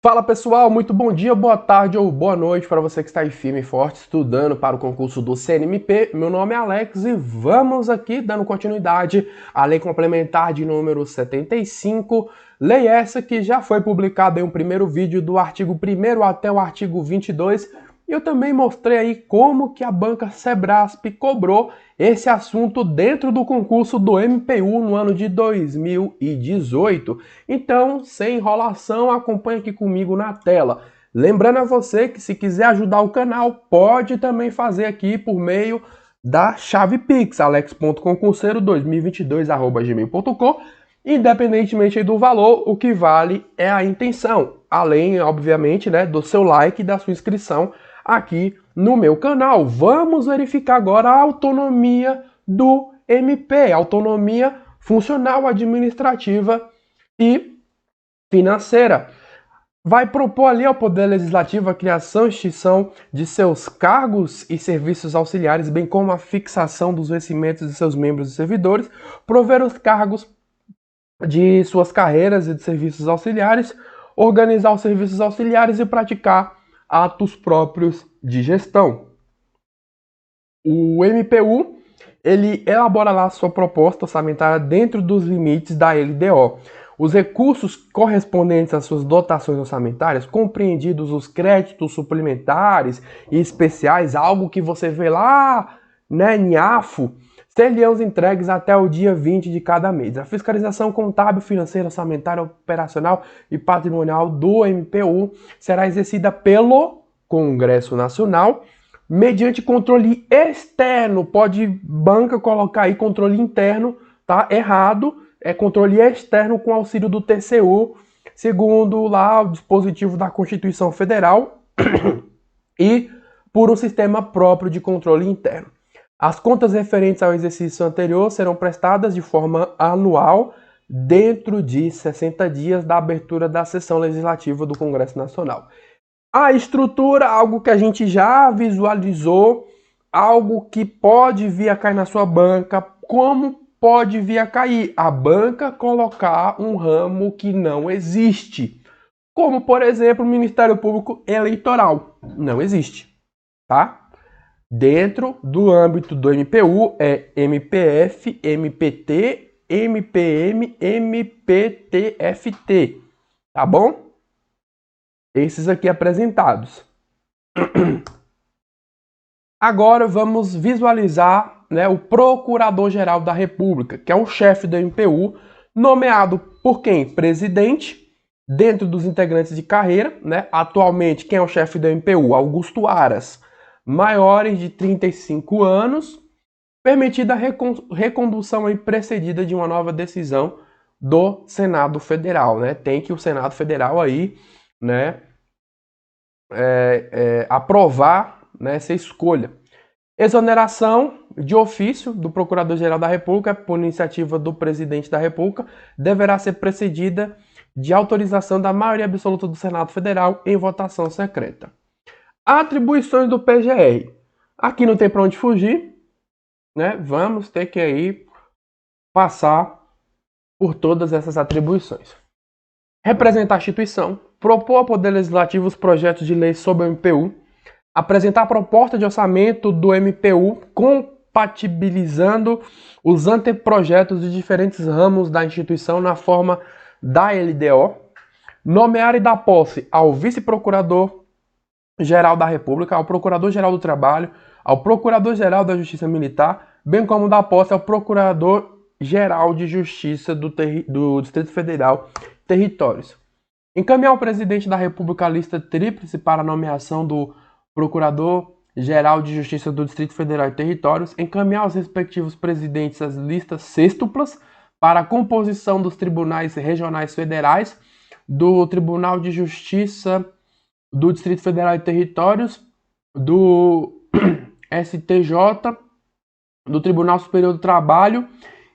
Fala pessoal, muito bom dia, boa tarde ou boa noite para você que está aí firme e forte estudando para o concurso do CNMP. Meu nome é Alex e vamos aqui dando continuidade à Lei Complementar de número 75, lei essa que já foi publicada em um primeiro vídeo do artigo 1º até o artigo 22. E eu também mostrei aí como que a banca Sebrasp cobrou esse assunto dentro do concurso do MPU no ano de 2018. Então, sem enrolação, acompanhe aqui comigo na tela. Lembrando a você que se quiser ajudar o canal, pode também fazer aqui por meio da chave Pix, alex.concurseiro2022@gmail.com. Independentemente do valor, o que vale é a intenção. Além, obviamente, do seu like e da sua inscrição aqui no meu canal. Vamos verificar agora a autonomia do MP, autonomia funcional, administrativa e financeira. Vai propor ali ao Poder Legislativo a criação e extinção de seus cargos e serviços auxiliares, bem como a fixação dos vencimentos de seus membros e servidores, prover os cargos de suas carreiras e de serviços auxiliares, organizar os serviços auxiliares e praticar atos próprios de gestão. O MPU, ele elabora lá a sua proposta orçamentária dentro dos limites da LDO. Os recursos correspondentes às suas dotações orçamentárias, compreendidos os créditos suplementares e especiais, algo que você vê lá, em AFO, seriam entregues até o dia 20 de cada mês. A fiscalização contábil, financeira, orçamentária, operacional e patrimonial do MPU será exercida pelo Congresso Nacional mediante controle externo. Pode banca colocar aí controle interno, tá? Errado. É controle externo com auxílio do TCU, segundo lá o dispositivo da Constituição Federal e por um sistema próprio de controle interno. As contas referentes ao exercício anterior serão prestadas de forma anual dentro de 60 dias da abertura da sessão legislativa do Congresso Nacional. A estrutura, algo que a gente já visualizou, algo que pode vir a cair na sua banca. Como pode vir a cair? A banca colocar um ramo que não existe. Como, por exemplo, o Ministério Público Eleitoral. Não existe, tá? Dentro do âmbito do MPU é MPF, MPT, MPM, MPTFT, tá bom? Esses aqui apresentados. Agora vamos visualizar o Procurador-Geral da República, que é o chefe do MPU, nomeado por quem? Presidente, dentro dos integrantes de carreira, Atualmente, quem é o chefe do MPU? Augusto Aras. Maiores de 35 anos, permitida a recondução aí precedida de uma nova decisão do Senado Federal, Tem que o Senado Federal aí, aprovar essa escolha. Exoneração de ofício do Procurador-Geral da República por iniciativa do Presidente da República deverá ser precedida de autorização da maioria absoluta do Senado Federal em votação secreta. Atribuições do PGR. Aqui não tem para onde fugir, Vamos ter que aí passar por todas essas atribuições. Representar a instituição, propor ao Poder Legislativo os projetos de lei sobre o MPU, apresentar a proposta de orçamento do MPU compatibilizando os anteprojetos de diferentes ramos da instituição na forma da LDO, nomear e dar posse ao Vice-Procurador-Geral da República, ao Procurador-Geral do Trabalho, ao Procurador-Geral da Justiça Militar, bem como dar posse ao Procurador-Geral de Justiça do Distrito Federal e Territórios. Encaminhar ao Presidente da República a lista tríplice para a nomeação do Procurador-Geral de Justiça do Distrito Federal e Territórios. Encaminhar aos respectivos presidentes as listas sextuplas para a composição dos tribunais regionais federais, do Tribunal de Justiça do Distrito Federal e Territórios, do STJ, do Tribunal Superior do Trabalho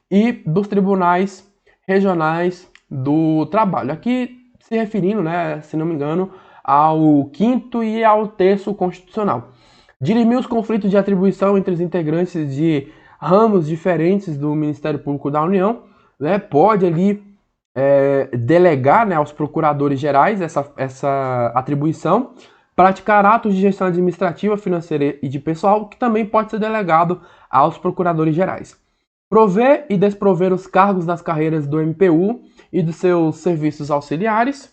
e dos tribunais regionais do trabalho. Aqui se referindo, se não me engano, ao 5º e ao 3º Constitucional. Dirimir os conflitos de atribuição entre os integrantes de ramos diferentes do Ministério Público da União, Pode ali delegar, né, aos procuradores gerais essa atribuição, praticar atos de gestão administrativa, financeira e de pessoal, que também pode ser delegado aos procuradores gerais. Prover e desprover os cargos das carreiras do MPU e dos seus serviços auxiliares.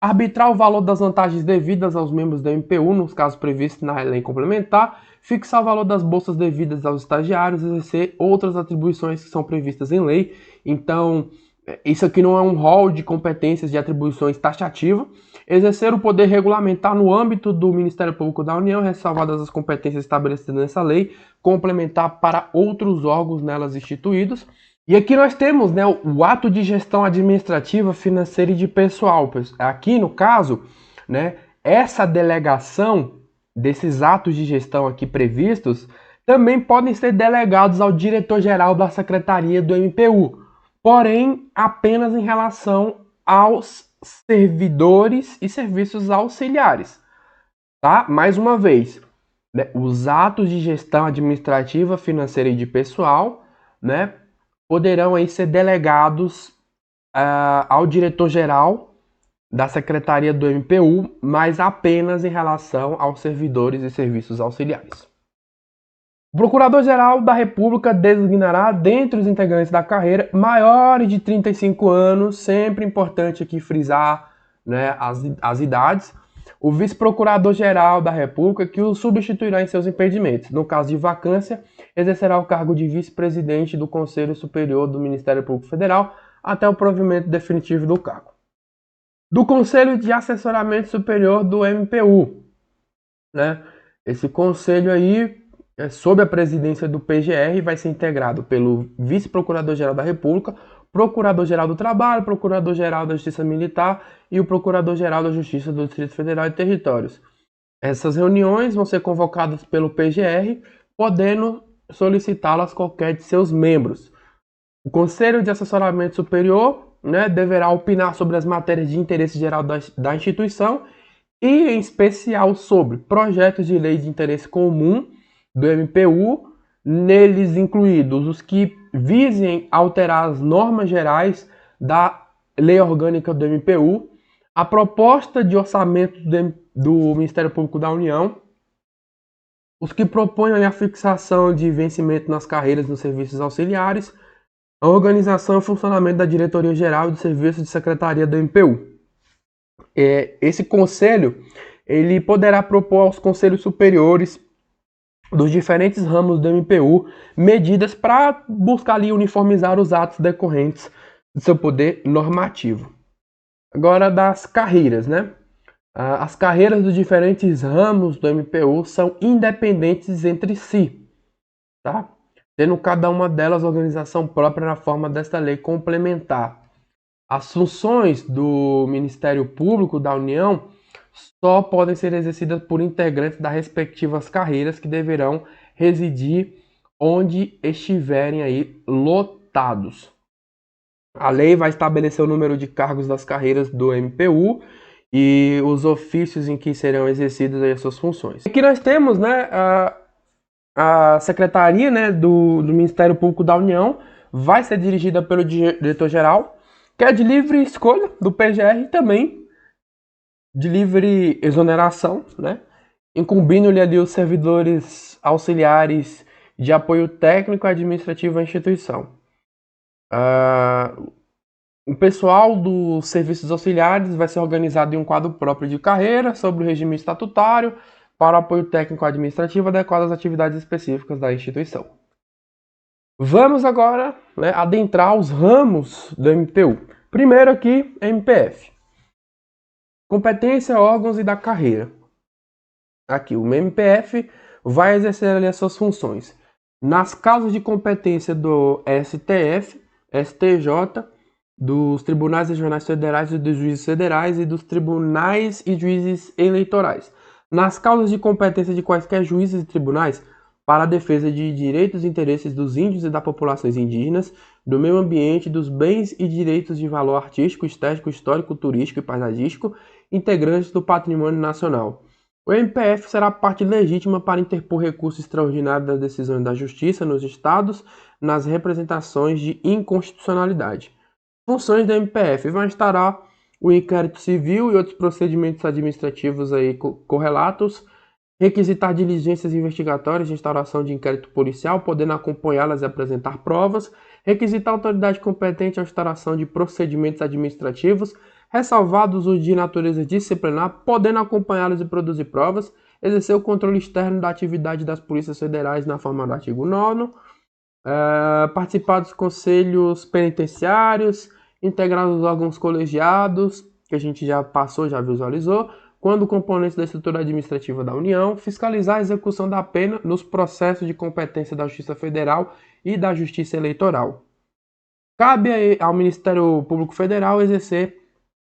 Arbitrar o valor das vantagens devidas aos membros do MPU, nos casos previstos na lei complementar. Fixar o valor das bolsas devidas aos estagiários, exercer outras atribuições que são previstas em lei. Então, isso aqui não é um rol de competências de atribuições taxativa. Exercer o poder regulamentar no âmbito do Ministério Público da União, ressalvadas as competências estabelecidas nessa lei, complementar para outros órgãos nelas instituídos. E aqui nós temos, né, o ato de gestão administrativa, financeira e de pessoal. Aqui, no caso, né, essa delegação desses atos de gestão aqui previstos também podem ser delegados ao diretor-geral da Secretaria do MPU, porém apenas em relação aos servidores e serviços auxiliares. Tá? Mais uma vez, né, os atos de gestão administrativa, financeira e de pessoal, né, poderão aí ser delegados ao diretor-geral da Secretaria do MPU, mas apenas em relação aos servidores e serviços auxiliares. O Procurador-Geral da República designará, dentre os integrantes da carreira, maiores de 35 anos, sempre importante aqui frisar, né, as idades, o Vice-Procurador-Geral da República, que o substituirá em seus impedimentos. No caso de vacância, exercerá o cargo de vice-presidente do Conselho Superior do Ministério Público Federal até o provimento definitivo do cargo. Do Conselho de Assessoramento Superior do MPU, né? Esse conselho aí, sob a presidência do PGR, vai ser integrado pelo Vice-Procurador-Geral da República, Procurador-Geral do Trabalho, Procurador-Geral da Justiça Militar e o Procurador-Geral da Justiça do Distrito Federal e Territórios. Essas reuniões vão ser convocadas pelo PGR, podendo solicitá-las qualquer de seus membros. O Conselho de Assessoramento Superior, né, deverá opinar sobre as matérias de interesse geral da instituição e, em especial, sobre projetos de lei de interesse comum do MPU, neles incluídos os que visem alterar as normas gerais da Lei Orgânica do MPU, a proposta de orçamento do Ministério Público da União, os que propõem a fixação de vencimento nas carreiras nos serviços auxiliares, a organização e funcionamento da Diretoria Geral e do Serviço de Secretaria do MPU. Esse conselho ele poderá propor aos conselhos superiores dos diferentes ramos do MPU medidas para buscar ali uniformizar os atos decorrentes do seu poder normativo. Agora, das carreiras, né? As carreiras dos diferentes ramos do MPU são independentes entre si, tá? Tendo cada uma delas organização própria na forma desta lei complementar. As funções do Ministério Público da União só podem ser exercidas por integrantes das respectivas carreiras que deverão residir onde estiverem aí lotados. A lei vai estabelecer o número de cargos das carreiras do MPU e os ofícios em que serão exercidas aí as suas funções. Aqui nós temos, né, a Secretaria, né, do Ministério Público da União vai ser dirigida pelo diretor-geral, que é de livre escolha do PGR e também de livre exoneração, né, incumbindo-lhe ali os servidores auxiliares de apoio técnico e administrativo à instituição. O pessoal dos serviços auxiliares vai ser organizado em um quadro próprio de carreira sobre o regime estatutário para o apoio técnico administrativo adequado às atividades específicas da instituição. Vamos agora, né, adentrar os ramos do MPU. Primeiro aqui, MPF. Competência, órgãos e da carreira. Aqui, o MPF vai exercer ali as suas funções nas causas de competência do STF, STJ, dos tribunais regionais federais e dos juízes federais e dos tribunais e juízes eleitorais. Nas causas de competência de quaisquer juízes e tribunais para a defesa de direitos e interesses dos índios e das populações indígenas, do meio ambiente, dos bens e direitos de valor artístico, estético, histórico, turístico e paisagístico, integrantes do patrimônio nacional. O MPF será parte legítima para interpor recurso extraordinário das decisões da Justiça nos estados nas representações de inconstitucionalidade. Funções da MPF: vai instaurar o inquérito civil e outros procedimentos administrativos aí correlatos, requisitar diligências investigatórias de instauração de inquérito policial, podendo acompanhá-las e apresentar provas, requisitar a autoridade competente à instauração de procedimentos administrativos, ressalvados os de natureza disciplinar, podendo acompanhá-los e produzir provas, exercer o controle externo da atividade das polícias federais na forma do artigo 9º, participar dos conselhos penitenciários, integrar os órgãos colegiados, que a gente já passou, já visualizou, quando componentes da estrutura administrativa da União, fiscalizar a execução da pena nos processos de competência da Justiça Federal e da Justiça Eleitoral. Cabe ao Ministério Público Federal exercer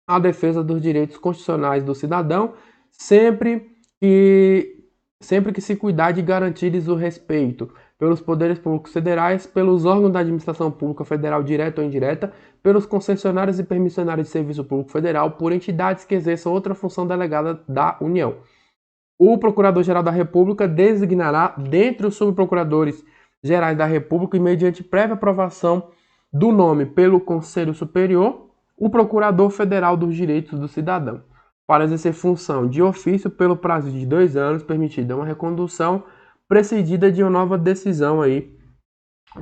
a defesa dos direitos constitucionais do cidadão, sempre que se cuidar de garantir-lhes o respeito pelos poderes públicos federais, pelos órgãos da administração pública federal direta ou indireta, pelos concessionários e permissionários de serviço público federal, por entidades que exerçam outra função delegada da União. O Procurador-Geral da República designará, dentre os subprocuradores gerais da República, e mediante prévia aprovação do nome pelo Conselho Superior, o Procurador Federal dos Direitos do Cidadão, para exercer função de ofício pelo prazo de 2 anos, permitida uma recondução precedida de uma nova decisão aí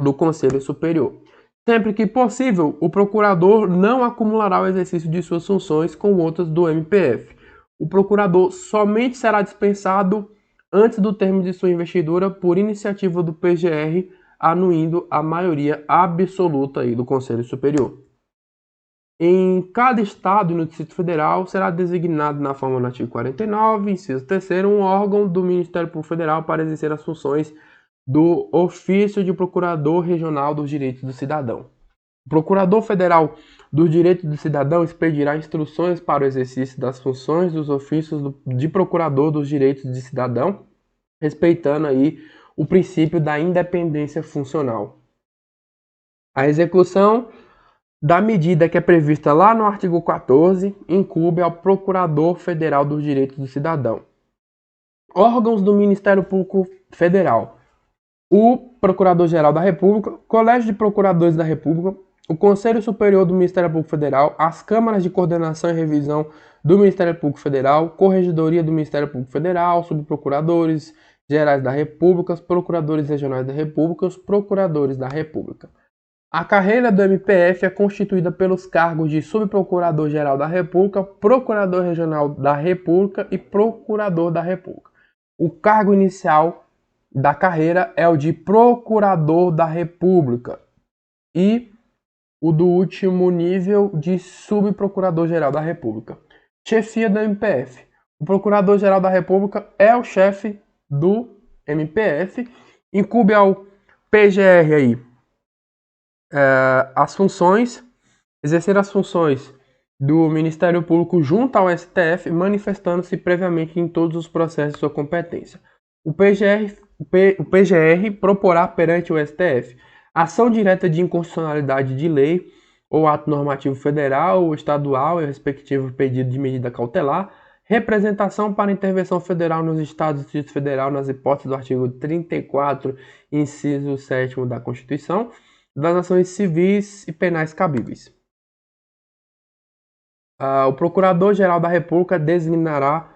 do Conselho Superior. Sempre que possível, o procurador não acumulará o exercício de suas funções com outras do MPF. O procurador somente será dispensado antes do término de sua investidura por iniciativa do PGR, anuindo a maioria absoluta aí do Conselho Superior. Em cada estado e no Distrito Federal será designado na forma do artigo 49, inciso 3º, um órgão do Ministério Público Federal para exercer as funções do ofício de Procurador Regional dos Direitos do Cidadão. O Procurador Federal dos Direitos do Cidadão expedirá instruções para o exercício das funções dos ofícios de Procurador dos Direitos do Cidadão, respeitando aí o princípio da independência funcional. A execução da medida que é prevista lá no artigo 14 incumbe ao Procurador Federal dos Direitos do Cidadão. Órgãos do Ministério Público Federal: o Procurador-Geral da República, Colégio de Procuradores da República, o Conselho Superior do Ministério Público Federal, as câmaras de coordenação e revisão do Ministério Público Federal, Corregedoria do Ministério Público Federal, subprocuradores gerais da República, os procuradores regionais da República, os procuradores da República. A carreira do MPF é constituída pelos cargos de Subprocurador-Geral da República, Procurador Regional da República e Procurador da República. O cargo inicial da carreira é o de Procurador da República e o do último nível de Subprocurador-Geral da República. Chefia do MPF: o Procurador-Geral da República é o chefe do MPF, incumbe ao PGR aí exercer as funções do Ministério Público junto ao STF, manifestando-se previamente em todos os processos de sua competência. O PGR proporá perante o STF ação direta de inconstitucionalidade de lei ou ato normativo federal ou estadual e respectivo pedido de medida cautelar, representação para intervenção federal nos Estados e Distrito Federal nas hipóteses do artigo 34, inciso 7º da Constituição, das ações civis e penais cabíveis. O Procurador-Geral da República designará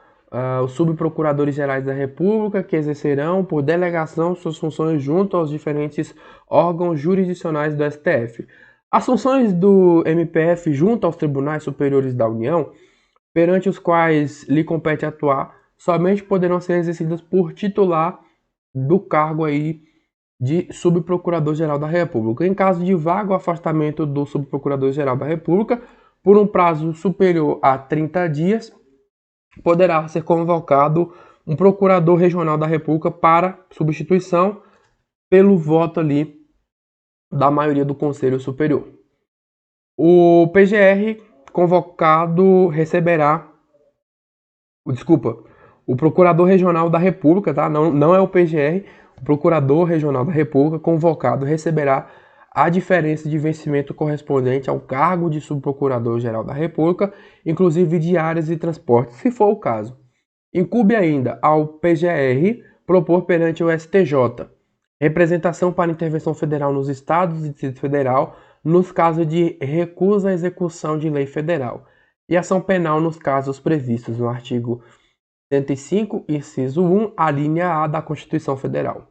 os subprocuradores gerais da República, que exercerão por delegação suas funções junto aos diferentes órgãos jurisdicionais do STF. As funções do MPF junto aos tribunais superiores da União, perante os quais lhe compete atuar, somente poderão ser exercidas por titular do cargo aí de Subprocurador-Geral da República. Em caso de vago afastamento do Subprocurador-Geral da República, por um prazo superior a 30 dias, poderá ser convocado um Procurador Regional da República para substituição pelo voto ali da maioria do Conselho Superior. O PGR convocado receberá... o Procurador Regional da República, tá? Não é o PGR. O Procurador Regional da República convocado receberá a diferença de vencimento correspondente ao cargo de Subprocurador-Geral da República, inclusive diárias e transportes, se for o caso. Incumbe ainda ao PGR propor perante o STJ representação para intervenção federal nos Estados e Distrito Federal nos casos de recusa à execução de lei federal e ação penal nos casos previstos no artigo 105, inciso 1, a linha A da Constituição Federal.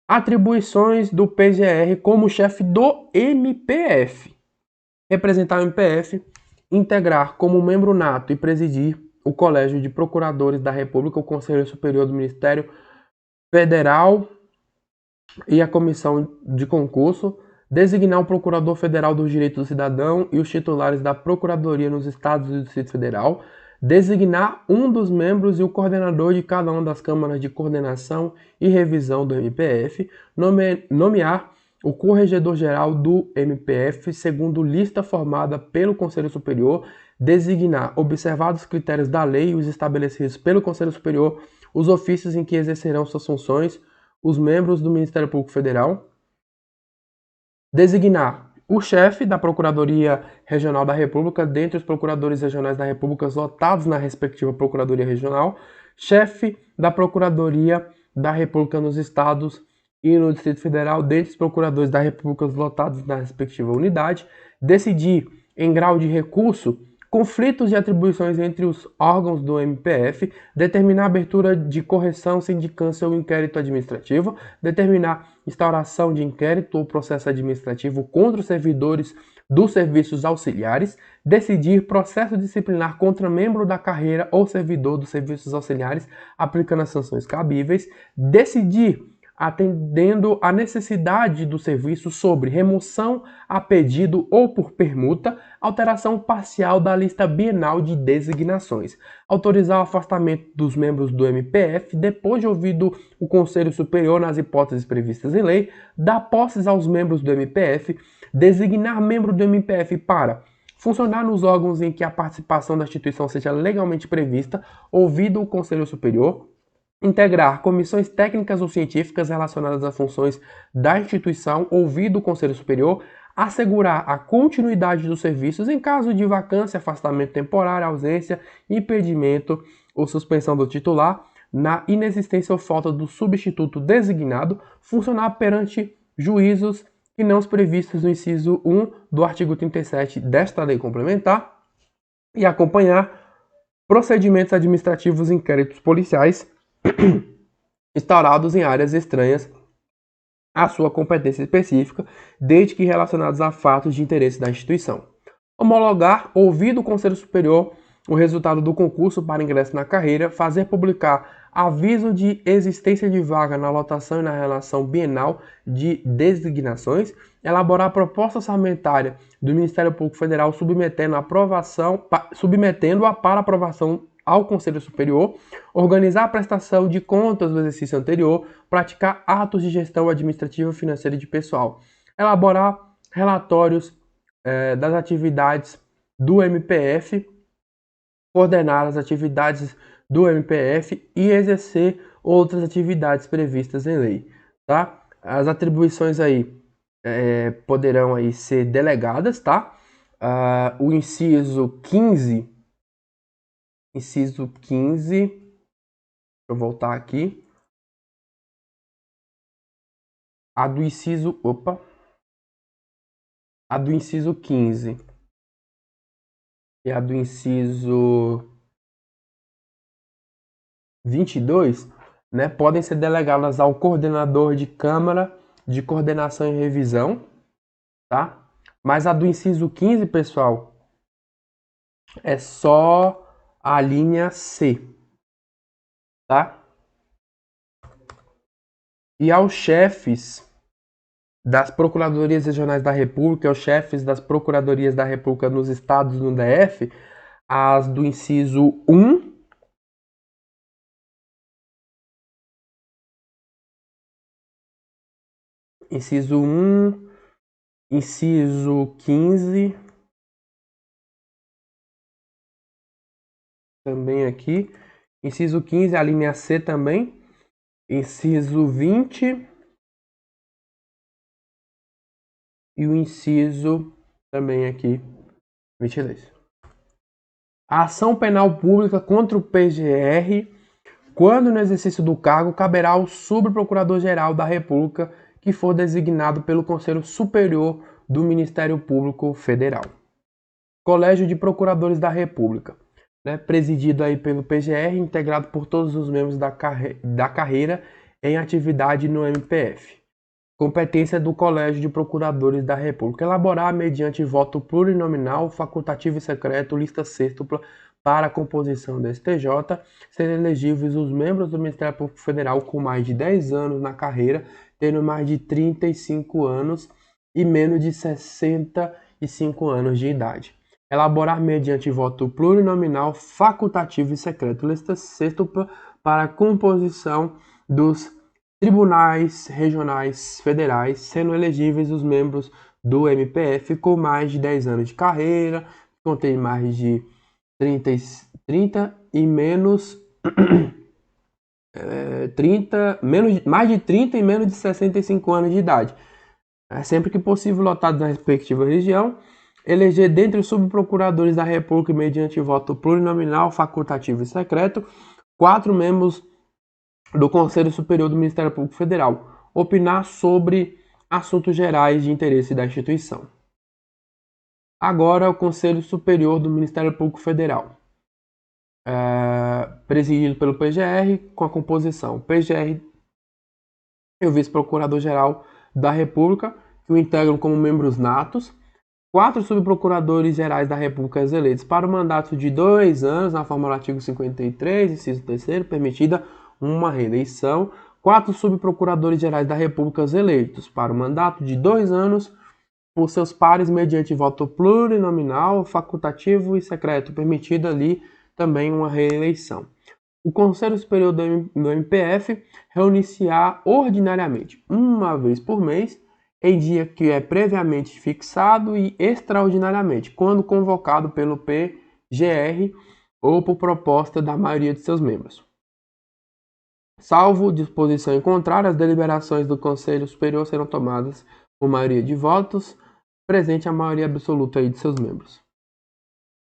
Atribuições do PGR como chefe do MPF. Representar o MPF, integrar como membro nato e presidir o Colégio de Procuradores da República, o Conselho Superior do Ministério Federal e a Comissão de Concurso, designar o Procurador Federal dos Direitos do Cidadão e os titulares da Procuradoria nos Estados e do Distrito Federal, designar um dos membros e o coordenador de cada uma das câmaras de coordenação e revisão do MPF, nomear o corregedor-geral do MPF segundo lista formada pelo Conselho Superior, designar, observados os critérios da lei e os estabelecidos pelo Conselho Superior, os ofícios em que exercerão suas funções, os membros do Ministério Público Federal, designar o chefe da Procuradoria Regional da República dentre os procuradores regionais da República lotados na respectiva Procuradoria Regional, chefe da Procuradoria da República nos Estados e no Distrito Federal dentre os procuradores da República lotados na respectiva unidade, decidir, em grau de recurso, conflitos de atribuições entre os órgãos do MPF, determinar a abertura de correção, sindicância ou inquérito administrativo, determinar instauração de inquérito ou processo administrativo contra os servidores dos serviços auxiliares, decidir processo disciplinar contra membro da carreira ou servidor dos serviços auxiliares, aplicando as sanções cabíveis, decidir, atendendo à necessidade do serviço, sobre remoção a pedido ou por permuta, alteração parcial da lista bienal de designações, autorizar o afastamento dos membros do MPF depois de ouvido o Conselho Superior nas hipóteses previstas em lei, dar posses aos membros do MPF, designar membro do MPF para funcionar nos órgãos em que a participação da instituição seja legalmente prevista, ouvido o Conselho Superior, integrar comissões técnicas ou científicas relacionadas a funções da instituição, ouvido o Conselho Superior, assegurar a continuidade dos serviços em caso de vacância, afastamento temporário, ausência, impedimento ou suspensão do titular, na inexistência ou falta do substituto designado, funcionar perante juízos que não os previstos no inciso 1 do artigo 37 desta lei complementar e acompanhar procedimentos administrativos e inquéritos policiais instaurados em áreas estranhas à sua competência específica, desde que relacionados a fatos de interesse da instituição. Homologar, ouvido o Conselho Superior, o resultado do concurso para ingresso na carreira, fazer publicar aviso de existência de vaga na lotação e na relação bienal de designações, elaborar a proposta orçamentária do Ministério Público Federal submetendo-a para aprovação ao Conselho Superior, organizar a prestação de contas do exercício anterior, praticar atos de gestão administrativa, financeira e de pessoal, elaborar relatórios das atividades do MPF, coordenar as atividades do MPF e exercer outras atividades previstas em lei, tá? As atribuições aí poderão aí ser delegadas, tá? O inciso 15, deixa eu voltar aqui. A do inciso 15 e a do inciso 22, né, podem ser delegadas ao coordenador de Câmara de Coordenação e Revisão, tá? Mas a do inciso 15, pessoal, é só a linha C, tá? E aos chefes das Procuradorias Regionais da República, aos chefes das Procuradorias da República nos estados no DF, as do inciso 1, inciso 15, também aqui, inciso 15, a linha C também, inciso 20 e o inciso também aqui, 22. A ação penal pública contra o PGR, quando no exercício do cargo, caberá ao subprocurador-geral da República que for designado pelo Conselho Superior do Ministério Público Federal. Colégio de Procuradores da República, presidido aí pelo PGR, integrado por todos os membros da carreira em atividade no MPF. Competência do Colégio de Procuradores da República: elaborar, mediante voto plurinominal, facultativo e secreto, lista sextupla para a composição da STJ, serem elegíveis os membros do Ministério Público Federal com mais de 10 anos na carreira, tendo mais de 35 anos e menos de 65 anos de idade. Elaborar, mediante voto plurinominal, facultativo e secreto, lista sextupla para a composição dos tribunais regionais federais, sendo elegíveis os membros do MPF com mais de 10 anos de carreira, contém mais de 30 e menos mais de 30 e menos de 65 anos de idade. Sempre que possível, lotado na respectiva região. Eleger dentre os subprocuradores da República, mediante voto plurinominal, facultativo e secreto, 4 membros do Conselho Superior do Ministério Público Federal. Opinar sobre assuntos gerais de interesse da instituição. Agora, o Conselho Superior do Ministério Público Federal, presidido pelo PGR, com a composição PGR e o Vice-Procurador-Geral da República, que o integram como membros natos. 4 subprocuradores gerais da República eleitos para o mandato de 2 anos, na forma do artigo 53, inciso 3º, permitida uma reeleição. 4 subprocuradores gerais da República eleitos para o mandato de 2 anos por seus pares mediante voto plurinominal, facultativo e secreto, permitida ali também uma reeleição. O Conselho Superior do MPF reunir-se-á ordinariamente uma vez por mês, em dia que é previamente fixado, e extraordinariamente, quando convocado pelo PGR ou por proposta da maioria de seus membros. Salvo disposição em contrário, as deliberações do Conselho Superior serão tomadas por maioria de votos, presente a maioria absoluta de seus membros.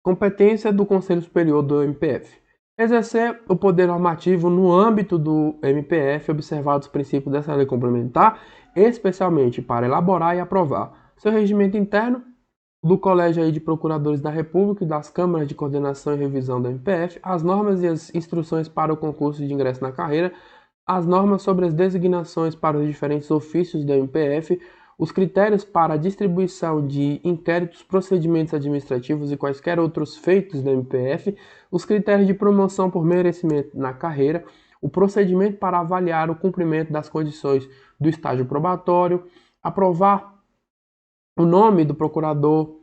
Competência do Conselho Superior do MPF: exercer o poder normativo no âmbito do MPF, observados os princípios dessa lei complementar, especialmente para elaborar e aprovar seu regimento interno, do Colégio de Procuradores da República e das Câmaras de Coordenação e Revisão do MPF, as normas e as instruções para o concurso de ingresso na carreira, as normas sobre as designações para os diferentes ofícios do MPF, os critérios para a distribuição de inquéritos, procedimentos administrativos e quaisquer outros feitos do MPF, os critérios de promoção por merecimento na carreira, o procedimento para avaliar o cumprimento das condições do estágio probatório, aprovar o nome do Procurador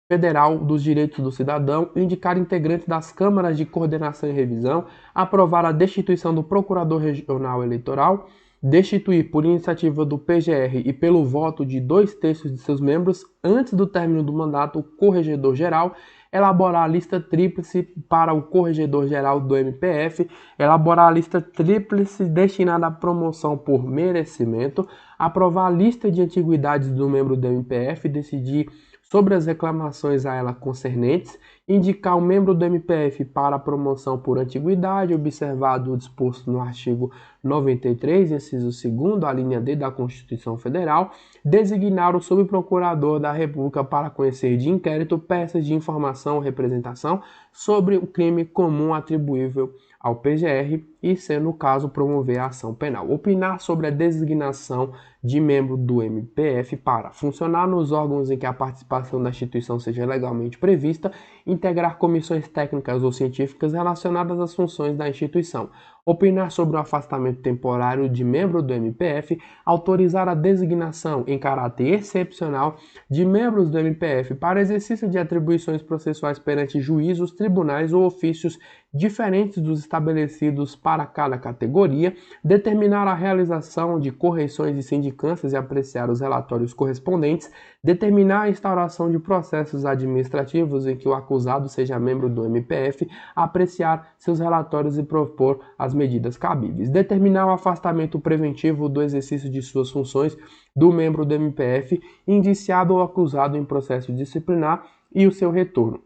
Federal dos Direitos do Cidadão, indicar integrantes das câmaras de coordenação e revisão, aprovar a destituição do Procurador Regional Eleitoral, destituir por iniciativa do PGR e pelo voto de 2/3 de seus membros antes do término do mandato o Corregedor-Geral, elaborar a lista tríplice para o Corregedor-Geral do MPF, elaborar a lista tríplice destinada à promoção por merecimento, aprovar a lista de antiguidades do membro do MPF, decidir sobre as reclamações a ela concernentes, indicar o membro do MPF para a promoção por antiguidade, observado o disposto no artigo 93, inciso 2º, a linha D da Constituição Federal, designar o subprocurador da República para conhecer de inquérito peças de informação ou representação sobre o crime comum atribuível ao PGR e, sendo o caso, promover a ação penal. Opinar sobre a designação de membro do MPF para funcionar nos órgãos em que a participação da instituição seja legalmente prevista, integrar comissões técnicas ou científicas relacionadas às funções da instituição, opinar sobre o afastamento temporário de membro do MPF, autorizar a designação em caráter excepcional de membros do MPF para exercício de atribuições processuais perante juízos, tribunais ou ofícios diferentes dos estabelecidos para cada categoria, determinar a realização de correições e sindicâncias e apreciar os relatórios correspondentes, determinar a instauração de processos administrativos em que o acusado seja membro do MPF, apreciar seus relatórios e propor as medidas cabíveis, determinar o afastamento preventivo do exercício de suas funções do membro do MPF, indiciado ou acusado em processo disciplinar e o seu retorno.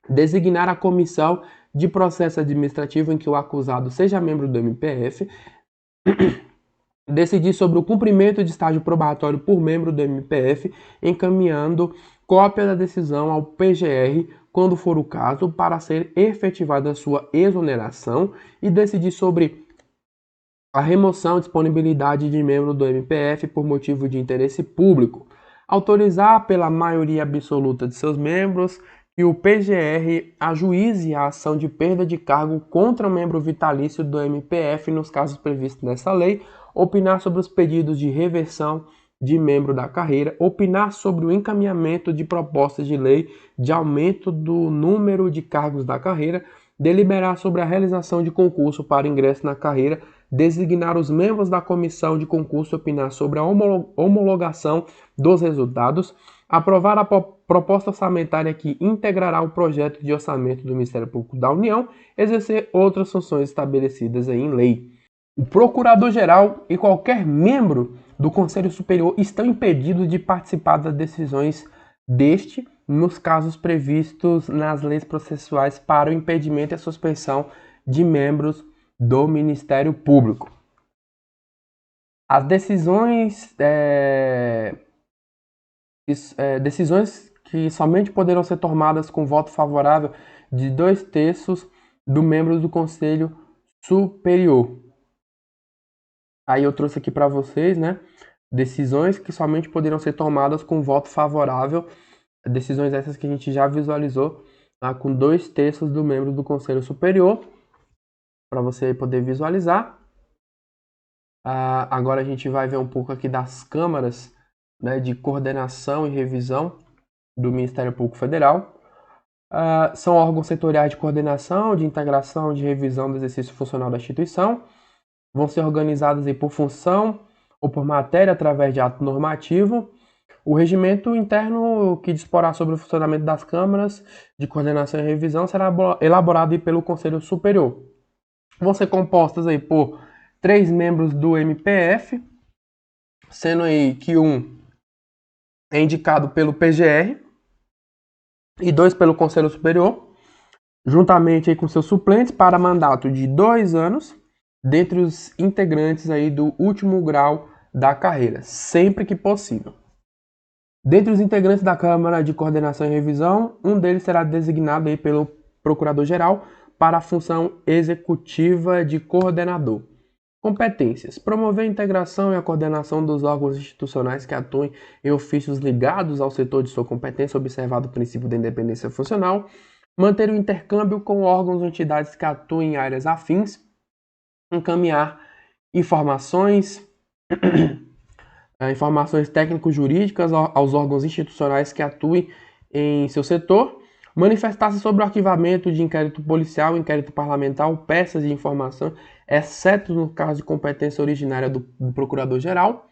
Designar a comissão de processo administrativo em que o acusado seja membro do MPF, decidir sobre o cumprimento de estágio probatório por membro do MPF, encaminhando cópia da decisão ao PGR, quando for o caso, para ser efetivada a sua exoneração, e decidir sobre a remoção e disponibilidade de membro do MPF por motivo de interesse público. Autorizar pela maioria absoluta de seus membros que o PGR ajuize a ação de perda de cargo contra o membro vitalício do MPF nos casos previstos nessa lei, opinar sobre os pedidos de reversão de membro da carreira, opinar sobre o encaminhamento de propostas de lei de aumento do número de cargos da carreira, deliberar sobre a realização de concurso para ingresso na carreira, designar os membros da comissão de concurso, opinar sobre a homologação dos resultados, aprovar a proposta orçamentária que integrará o projeto de orçamento do Ministério Público da União, exercer outras funções estabelecidas em lei. O Procurador-Geral e qualquer membro do Conselho Superior estão impedidos de participar das decisões deste nos casos previstos nas leis processuais para o impedimento e a suspensão de membros do Ministério Público. As decisões que somente poderão ser tomadas com voto favorável de 2/3 dos membros do Conselho Superior. Aí eu trouxe aqui para vocês, né, decisões que somente poderão ser tomadas com voto favorável, decisões essas que a gente já visualizou, tá, com 2/3 dos membros do Conselho Superior, para você poder visualizar. Agora a gente vai ver um pouco aqui das câmaras, né, de coordenação e revisão do Ministério Público Federal. São órgãos setoriais de coordenação, de integração, de revisão do exercício funcional da instituição. Vão ser organizados aí por função ou por matéria através de ato normativo. O regimento interno que disporá sobre o funcionamento das câmaras de coordenação e revisão será elaborado aí pelo Conselho Superior. Vão ser compostas aí por 3 membros do MPF, sendo aí que um é indicado pelo PGR e 2 pelo Conselho Superior, juntamente aí com seus suplentes para mandato de 2 anos, dentre os integrantes aí do último grau da carreira, sempre que possível. Dentre os integrantes da Câmara de Coordenação e Revisão, um deles será designado aí pelo Procurador-Geral para a função executiva de coordenador. Competências: promover a integração e a coordenação dos órgãos institucionais que atuem em ofícios ligados ao setor de sua competência, observado o princípio da independência funcional. Manter o intercâmbio com órgãos ou entidades que atuem em áreas afins. Encaminhar informações técnico-jurídicas aos órgãos institucionais que atuem em seu setor. Manifestar-se sobre o arquivamento de inquérito policial, inquérito parlamentar ou peças de informação, exceto no caso de competência originária do Procurador-Geral.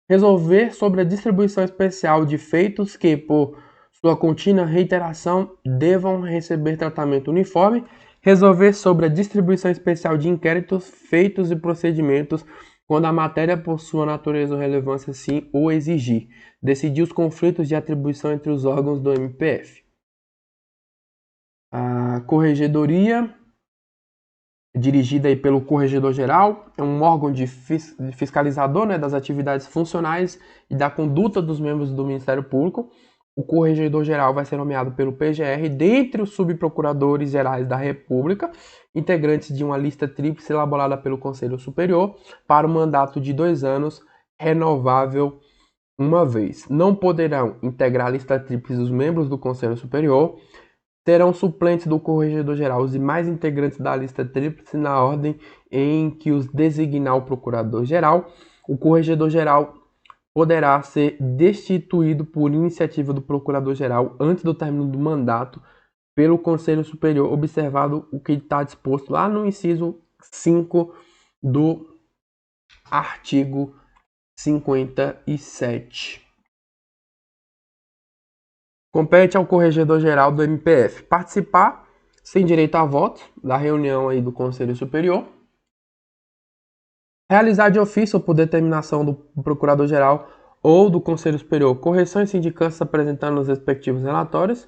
Resolver sobre a distribuição especial de feitos que, por sua contínua reiteração, devam receber tratamento uniforme. Resolver sobre a distribuição especial de inquéritos, feitos e procedimentos quando a matéria por sua natureza ou relevância assim o exigir. Decidir os conflitos de atribuição entre os órgãos do MPF. A Corregedoria, dirigida aí pelo Corregedor-Geral, é um órgão de fiscalizador, né, das atividades funcionais e da conduta dos membros do Ministério Público. O Corregedor-Geral vai ser nomeado pelo PGR dentre os subprocuradores gerais da República, integrantes de uma lista tríplice elaborada pelo Conselho Superior, para um mandato de 2 anos, renovável uma vez. Não poderão integrar a lista tríplice os membros do Conselho Superior. Terão suplentes do Corregedor-Geral os demais integrantes da lista tríplice na ordem em que os designar o Procurador-Geral. O Corregedor-Geral poderá ser destituído por iniciativa do Procurador-Geral antes do término do mandato pelo Conselho Superior, observado o que está disposto lá no inciso 5 do artigo 57. Compete ao Corregedor-Geral do MPF participar, sem direito a voto, da reunião aí do Conselho Superior. Realizar de ofício ou por determinação do Procurador-Geral ou do Conselho Superior correções e sindicâncias apresentando os respectivos relatórios.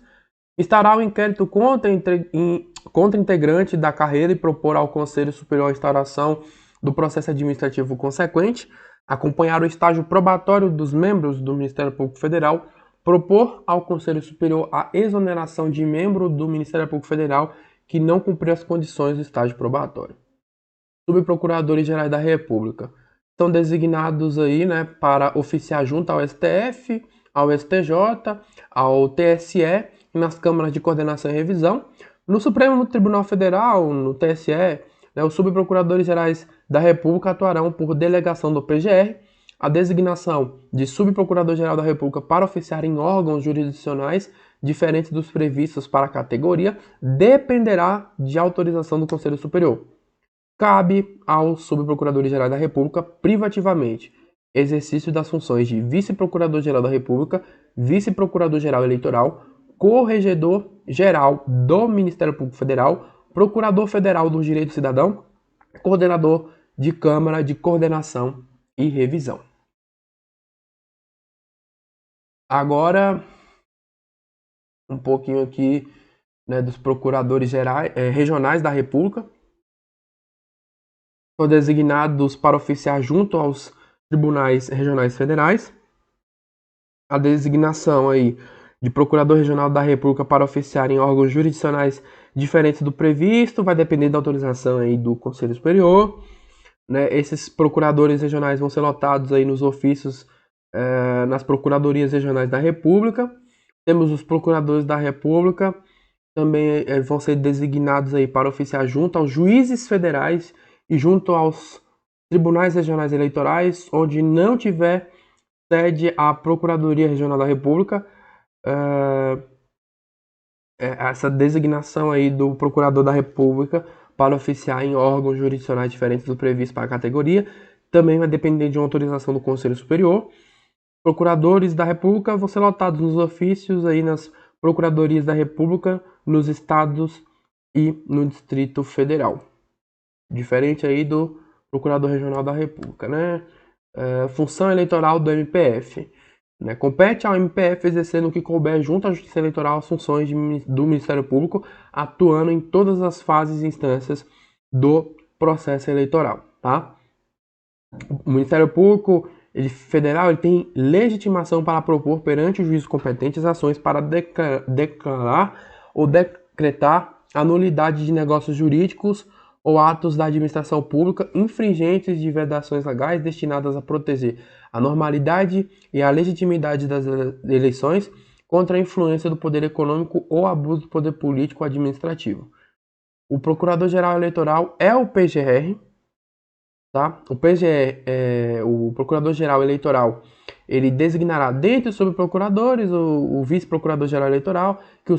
Instaurar o inquérito contra integrante da carreira e propor ao Conselho Superior a instauração do processo administrativo consequente. acompanhar o estágio probatório dos membros do Ministério Público Federal, propor ao Conselho Superior a exoneração de membro do Ministério Público Federal que não cumprir as condições do estágio probatório. Subprocuradores Gerais da República são designados aí, né, para oficiar junto ao STF, ao STJ, ao TSE e nas câmaras de coordenação e revisão. No Supremo Tribunal Federal, no TSE, né, os subprocuradores gerais da República atuarão por delegação do PGR. A designação de subprocurador-geral da República para oficiar em órgãos jurisdicionais diferentes dos previstos para a categoria dependerá de autorização do Conselho Superior. Cabe aos subprocuradores-gerais da República, privativamente, exercício das funções de vice-procurador-geral da República, vice-procurador-geral eleitoral, corregedor-geral do Ministério Público Federal, procurador federal dos direitos do cidadão, coordenador de Câmara de Coordenação e Revisão. Agora, um pouquinho aqui, né, dos procuradores regionais da República. São designados para oficiar junto aos tribunais regionais federais. A designação aí de procurador regional da República para oficiar em órgãos jurisdicionais diferentes do previsto vai depender da autorização aí do Conselho Superior. Né? Esses procuradores regionais vão ser lotados aí nos ofícios nas procuradorias regionais da República. Temos os procuradores da República, também vão ser designados aí para oficiar junto aos juízes federais e junto aos tribunais regionais eleitorais, onde não tiver sede a Procuradoria Regional da República. Essa designação aí do Procurador da República para oficiar em órgãos jurisdicionais diferentes do previsto para a categoria também vai depender de uma autorização do Conselho Superior. Procuradores da República vão ser lotados nos ofícios aí nas Procuradorias da República, nos estados e no Distrito Federal. Diferente aí do Procurador Regional da República, né? Função eleitoral do MPF. Né? Compete ao MPF exercer no que couber junto à Justiça Eleitoral as funções do Ministério Público, atuando em todas as fases e instâncias do processo eleitoral, tá? O Ministério Público Federal ele tem legitimação para propor perante os juízes competentes ações para declarar ou decretar a nulidade de negócios jurídicos ou atos da administração pública infringentes de vedações legais destinadas a proteger a normalidade e a legitimidade das eleições contra a influência do poder econômico ou abuso do poder político ou administrativo. O Procurador-Geral Eleitoral é o PGR, tá? O PGR, o Procurador-Geral Eleitoral, ele designará dentre os subprocuradores o Vice-Procurador-Geral Eleitoral, que o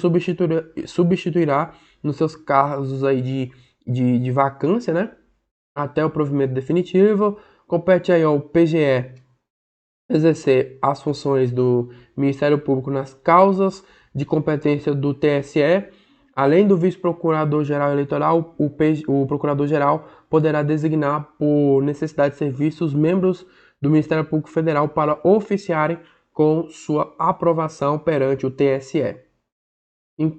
substituirá nos seus casos aí de vacância, né? Até o provimento definitivo. Compete aí ao PGE exercer as funções do Ministério Público nas causas de competência do TSE. Além do Vice-Procurador-Geral Eleitoral, o Procurador-Geral poderá designar, por necessidade de serviço, os membros do Ministério Público Federal para oficiarem com sua aprovação perante o TSE.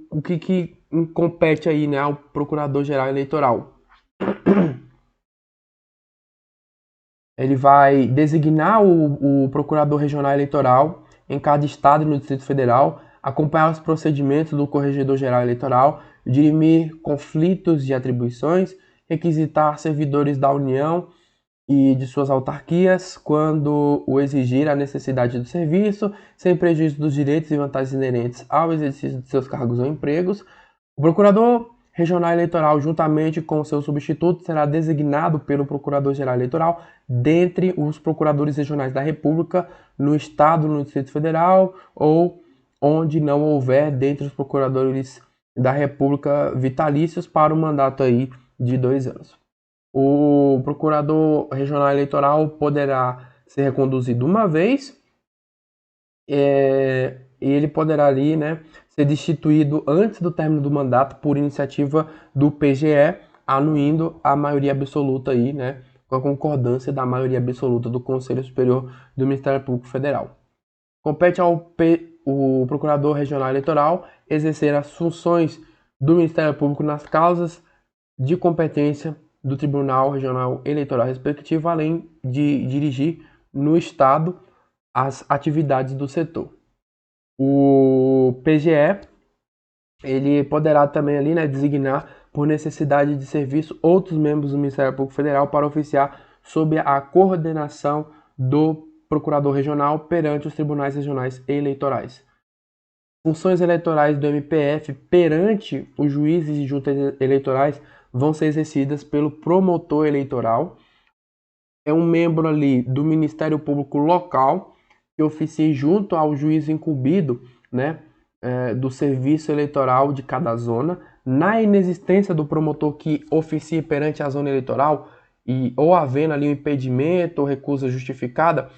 O que compete aí, né, ao Procurador-Geral Eleitoral? Ele vai designar o Procurador Regional Eleitoral em cada estado e no Distrito Federal, acompanhar os procedimentos do Corregedor-Geral Eleitoral, dirimir conflitos de atribuições, requisitar servidores da União e de suas autarquias quando o exigir a necessidade do serviço, sem prejuízo dos direitos e vantagens inerentes ao exercício de seus cargos ou empregos. O Procurador Regional Eleitoral, juntamente com seu substituto, será designado pelo Procurador-Geral Eleitoral dentre os procuradores regionais da República no Estado, no Distrito Federal ou onde não houver dentre os procuradores da República vitalícios para um mandato aí de 2 anos. O Procurador Regional Eleitoral poderá ser reconduzido uma vez e ele poderá ali, né, ser destituído antes do término do mandato por iniciativa do PGE, anuindo a maioria absoluta aí, né, com a concordância da maioria absoluta do Conselho Superior do Ministério Público Federal. Compete ao o Procurador Regional Eleitoral exercer as funções do Ministério Público nas causas de competência do Tribunal Regional Eleitoral respectivo, além de dirigir no Estado as atividades do setor. O PGE, ele poderá também ali, né, designar por necessidade de serviço outros membros do Ministério Público Federal para oficiar sob a coordenação do Procurador Regional perante os tribunais regionais eleitorais. Funções eleitorais do MPF perante os juízes e juntas eleitorais vão ser exercidas pelo promotor eleitoral. É um membro ali do Ministério Público local que oficie junto ao juiz incumbido, né, do serviço eleitoral de cada zona. Na inexistência do promotor que oficie perante a zona eleitoral ou havendo ali um impedimento ou recusa justificada,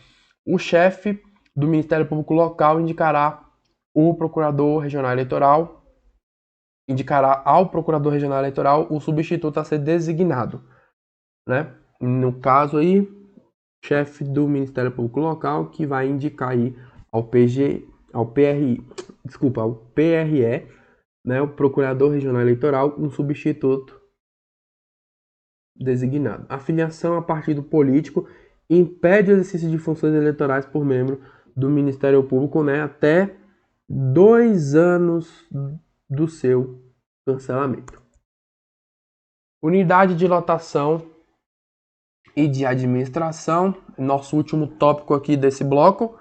o chefe do Ministério Público local indicará o procurador regional eleitoral, indicará ao procurador regional eleitoral o substituto a ser designado, né? No caso aí, chefe do Ministério Público local que vai indicar aí ao PRE, né, o procurador regional eleitoral, um substituto designado. A filiação a partido político impede o exercício de funções eleitorais por membro do Ministério Público, né, até 2 anos do seu cancelamento. Unidade de lotação e de administração, nosso último tópico aqui desse bloco.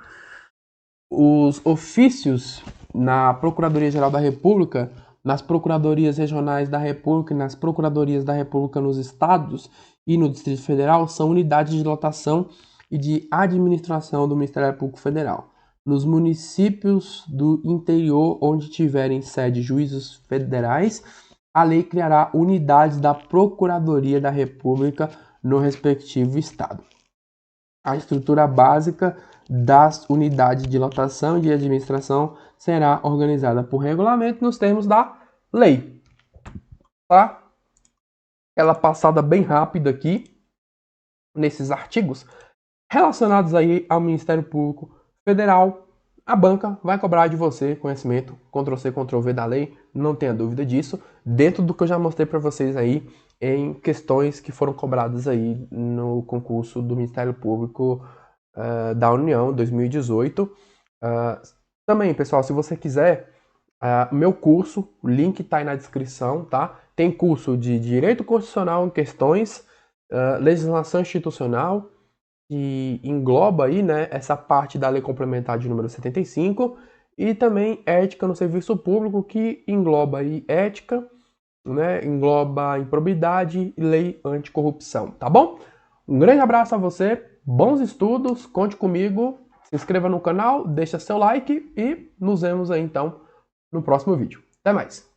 Os ofícios na Procuradoria-Geral da República, nas Procuradorias Regionais da República e nas Procuradorias da República nos Estados e no Distrito Federal são unidades de lotação e de administração do Ministério Público Federal. Nos municípios do interior onde tiverem sede juízes federais, a lei criará unidades da Procuradoria da República no respectivo estado. A estrutura básica das unidades de lotação e de administração será organizada por regulamento nos termos da lei. Tá? Aquela passada bem rápida aqui nesses artigos relacionados aí ao Ministério Público Federal. A banca vai cobrar de você conhecimento, Ctrl+C, Ctrl+V da lei, não tenha dúvida disso, dentro do que eu já mostrei para vocês aí em questões que foram cobradas aí no concurso do Ministério Público da União 2018. Também, pessoal, se você quiser, meu curso, o link está aí na descrição, tá? Tem curso de Direito Constitucional em questões, legislação institucional, que engloba aí, né, essa parte da Lei Complementar de número 75, e também Ética no Serviço Público, que engloba aí ética, né, engloba improbidade e lei anticorrupção, tá bom? Um grande abraço a você, bons estudos, conte comigo, se inscreva no canal, deixa seu like e nos vemos aí então no próximo vídeo. Até mais!